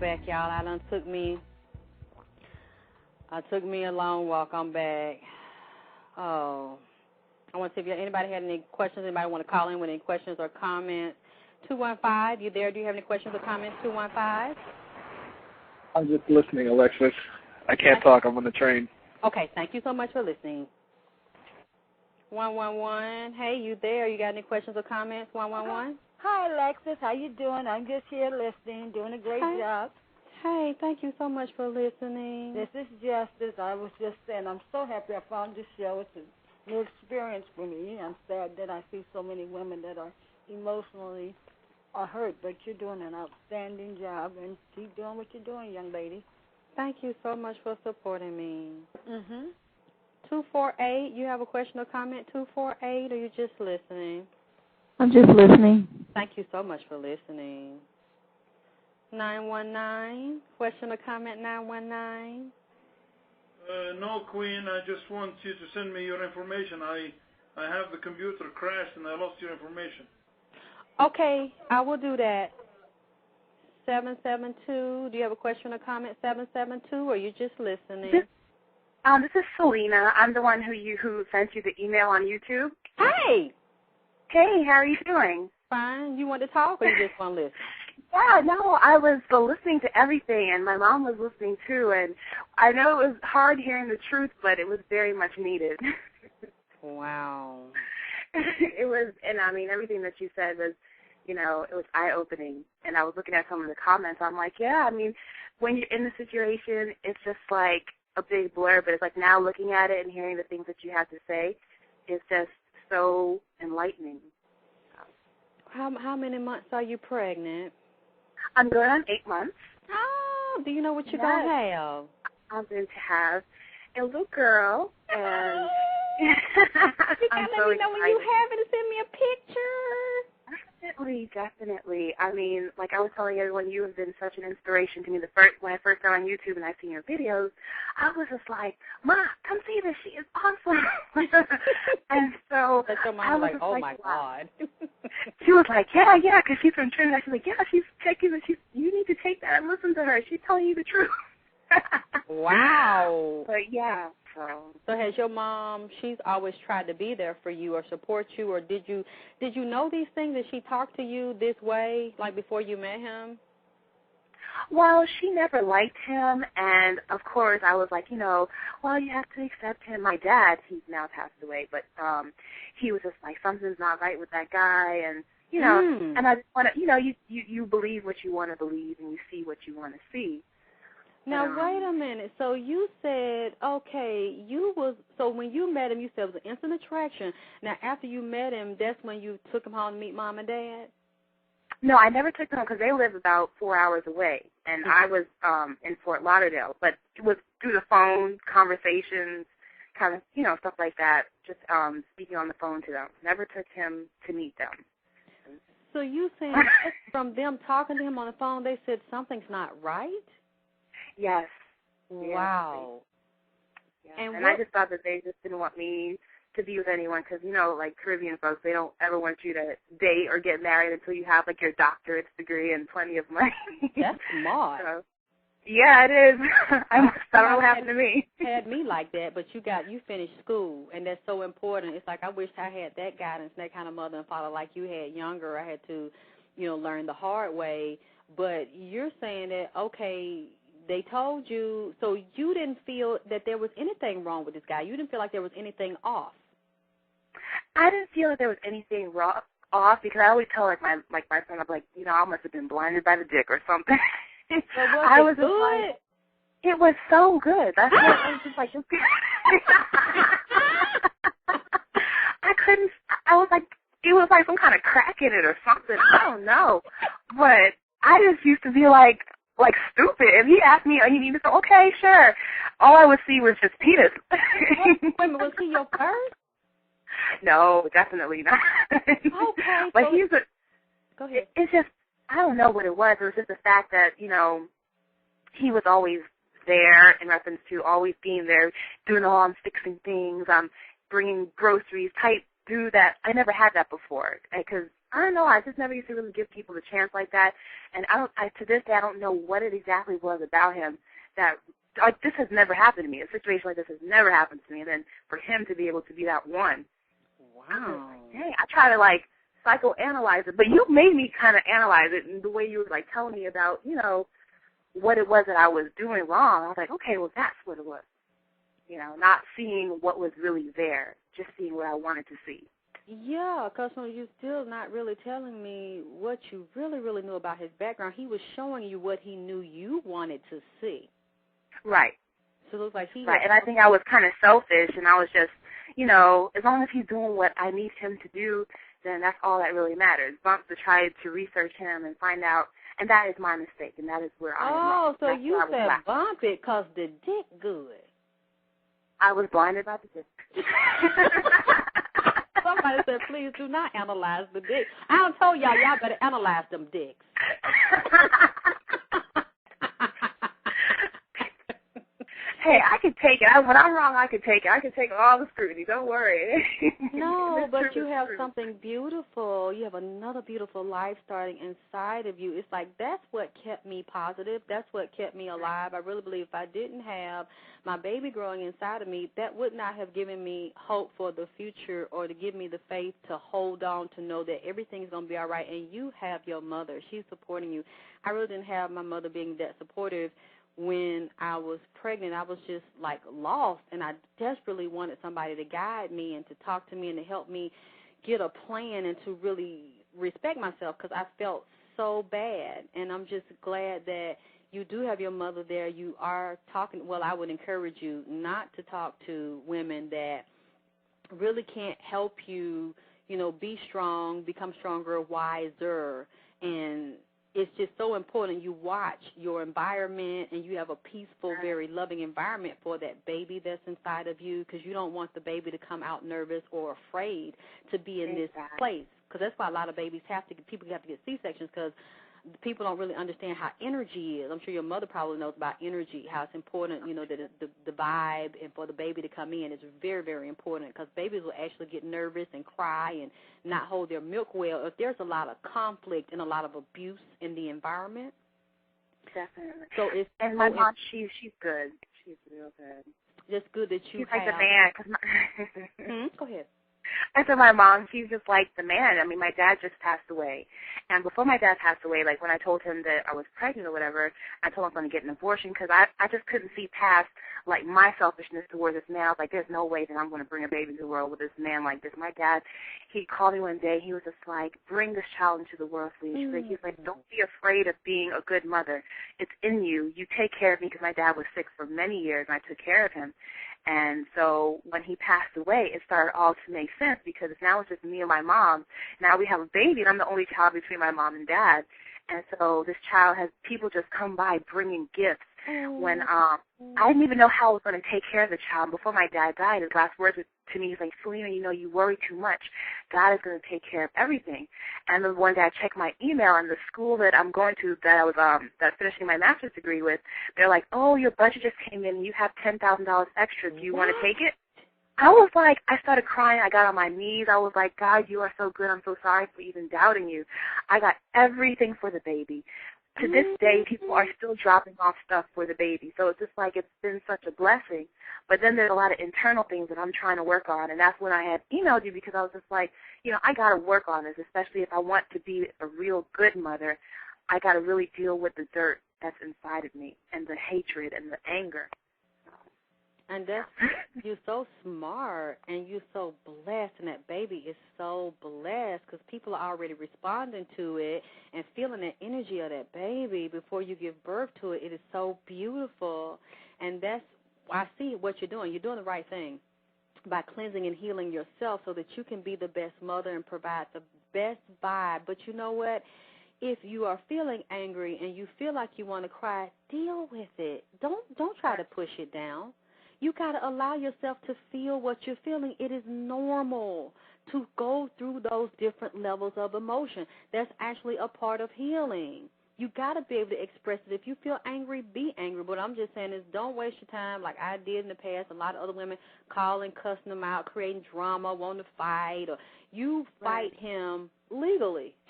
back, y'all. I took me a long walk. I'm back. Oh, I want to see if anybody had any questions. Anybody want to call in with any questions or comments? 215, you there? Do you have any questions or comments? 215. I'm just listening, Alexyss. I can't talk. I'm on the train. Okay, thank you so much for listening. 111, hey, you there? You got any questions or comments? 111. Hi, Alexyss. How you doing? I'm just here listening, doing a great job. Hey, thank you so much for listening. This is Justice. I was just saying, I'm so happy I found this show. It's a new experience for me. I'm sad that I see so many women that are emotionally hurt, but you're doing an outstanding job, and keep doing what you're doing, young lady. Thank you so much for supporting me. 248, you have a question or comment? 248, or you just listening? I'm just listening. Thank you so much for listening. 919, question or comment, 919? No, Queen, I just want you to send me your information. I have the computer crashed and I lost your information. Okay, I will do that. 772, do you have a question or comment, 772, or you just listening? This is Selena. I'm the one who sent you the email on YouTube. Hey! Hey, how are you doing? Fine. You want to talk or you just want to listen? Yeah, no, I was listening to everything, and my mom was listening too, and I know it was hard hearing the truth, but it was very much needed. Wow. It was, and I mean, everything that you said was, it was eye-opening, and I was looking at some of the comments. I'm like, yeah, I mean, when you're in the situation, it's just like a big blur, but it's like now looking at it and hearing the things that you have to say, it's just so enlightening. How many months are you pregnant? I'm going on 8 months. Oh, do you know what you're going to have? I'm going to have a little girl, and you I'm gotta so let me know when you have it and send me a picture. Definitely. I mean, like I was telling everyone, you have been such an inspiration to me. When I first got on YouTube and I seen your videos, I was just like, Ma, come see this. She is awesome. And so I was like, oh like, my wow. God. She was like, yeah, because she's from Trinidad. She's like, yeah, she's checking it. You need to take that and listen to her. She's telling you the truth. Wow. But yeah. So has your mom, she's always tried to be there for you or support you, or did you know these things? Did she talk to you this way, like before you met him? Well, she never liked him, and of course I was like, well, you have to accept him. My dad, he's now passed away, but he was just like, something's not right with that guy, and and I just want to, you believe what you want to believe, and you see what you want to see. Now, wait a minute. So you said, okay, so when you met him, you said it was an instant attraction. Now, after you met him, that's when you took him home to meet Mom and Dad? No, I never took them home because they live about 4 hours away, and I was in Fort Lauderdale. But it was through the phone, conversations, kind of, stuff like that, just speaking on the phone to them. Never took him to meet them. So you saying from them talking to him on the phone, they said something's not right? Yes. Wow. Yeah. And I just thought that they just didn't want me to be with anyone because, like Caribbean folks, they don't ever want you to date or get married until you have, like, your doctorate's degree and plenty of money. That's smart. So, yeah, it is. I don't know what happened to me. Had me like that, but you finished school, and that's so important. It's like I wish I had that guidance, that kind of mother and father like you had younger. I had to, learn the hard way. But you're saying that, okay, they told you, so you didn't feel that there was anything wrong with this guy. You didn't feel like there was anything off. I didn't feel that there was anything off because I always tell my friend, I'm like, I must have been blinded by the dick or something. I was good. Like, it was so good. That's what I was just like. I couldn't. I was like, it was like some kind of crack in it or something. I don't know, but I just used to be like stupid. If he asked me, you need to say, okay, sure. All I would see was just penis. Wait, was he your first? No, definitely not. Okay. But go ahead. It's just, I don't know what it was. It was just the fact that, he was always there in reference to always being there, doing all, I'm fixing things, I'm bringing groceries, type dude that I never had that before. Because I don't know. I just never used to really give people a chance like that. And to this day, I don't know what it exactly was about him that, like, this has never happened to me. A situation like this has never happened to me. And then for him to be able to be that one. Wow. Dang, I try to, like, psychoanalyze it. But you made me kind of analyze it in the way you were, like, telling me about, you know, what it was that I was doing wrong. I was like, okay, well, that's what it was. You know, not seeing what was really there, just seeing what I wanted to see. Yeah, because you're still not really telling me what you really, really knew about his background. He was showing you what he knew you wanted to see. Right. So it looks like he... Right, and I think I was kind of selfish, and I was just, you know, as long as he's doing what I need him to do, then that's all that really matters. Bump to try to research him and find out, and that is my mistake, and that is where I am wrong. Oh, so that's you said bump it because the dick good. I was blinded by the dick. Somebody said, please do not analyze the dick. I don't told y'all better analyze them dicks. Hey, I can take it. When I'm wrong, I can take it. I can take all the scrutiny. Don't worry. No, but you have something beautiful. You have another beautiful life starting inside of you. It's like that's what kept me positive. That's what kept me alive. I really believe if I didn't have my baby growing inside of me, that would not have given me hope for the future or to give me the faith to hold on, to know that everything's going to be all right. And you have your mother. She's supporting you. I really didn't have my mother being that supportive. When I was pregnant, I was just, like, lost, and I desperately wanted somebody to guide me and to talk to me and to help me get a plan and to really respect myself because I felt so bad. And I'm just glad that you do have your mother there. You are talking. Well, I would encourage you not to talk to women that really can't help you, you know, be strong, become stronger, wiser, and it's just so important you watch your environment and you have a peaceful, very loving environment for that baby that's inside of you because you don't want the baby to come out nervous or afraid to be in this place because that's why a lot of babies people have to get C-sections because people don't really understand how energy is. I'm sure your mother probably knows about energy, how it's important, you know, that the vibe and for the baby to come in is very, very important because babies will actually get nervous and cry and not hold their milk well if there's a lot of conflict and a lot of abuse in the environment. Definitely. So and my mom, she's good. She's real good. It's good that you she's like the man. Cause Go ahead. I said my mom, she's just like the man. I mean, my dad just passed away. And before my dad passed away, like when I told him that I was pregnant or whatever, I told him I was going to get an abortion because I just couldn't see past, like, my selfishness towards this man. I was like, there's no way that I'm going to bring a baby into the world with this man like this. My dad, he called me one day. He was just like, bring this child into the world, please. He's like, don't be afraid of being a good mother. It's in you. You take care of me because my dad was sick for many years, and I took care of him. And so when he passed away, it started all to make sense because now it's just me and my mom. Now we have a baby, and I'm the only child between my mom and dad. And so this child has people just come by bringing gifts. When I didn't even know how I was going to take care of the child. Before my dad died, his last words to me, he's like, Selena, you know, you worry too much. God is going to take care of everything. And then one day I checked my email, and the school that I'm going to, that I was that finishing my master's degree with, they're like, oh, your budget just came in, and you have $10,000 extra. Do you want to take it? I was like, I started crying. I got on my knees. I was like, God, you are so good. I'm so sorry for even doubting you. I got everything for the baby. To this day, people are still dropping off stuff for the baby. So it's just like it's been such a blessing. But then there's a lot of internal things that I'm trying to work on, and that's when I had emailed you because I was just like, you know, I got to work on this, especially if I want to be a real good mother. I got to really deal with the dirt that's inside of me and the hatred and the anger. And that's, you're so smart and you're so blessed, and that baby is so blessed because people are already responding to it and feeling the energy of that baby before you give birth to it. It is so beautiful, and that's, I see what you're doing. You're doing the right thing by cleansing and healing yourself so that you can be the best mother and provide the best vibe. But you know what? If you are feeling angry and you feel like you want to cry, deal with it. Don't try to push it down. You got to allow yourself to feel what you're feeling. It is normal to go through those different levels of emotion. That's actually a part of healing. You got to be able to express it. If you feel angry, be angry. But I'm just saying is don't waste your time like I did in the past. A lot of other women calling, cussing them out, creating drama, wanting to fight. Or you fight him legally, and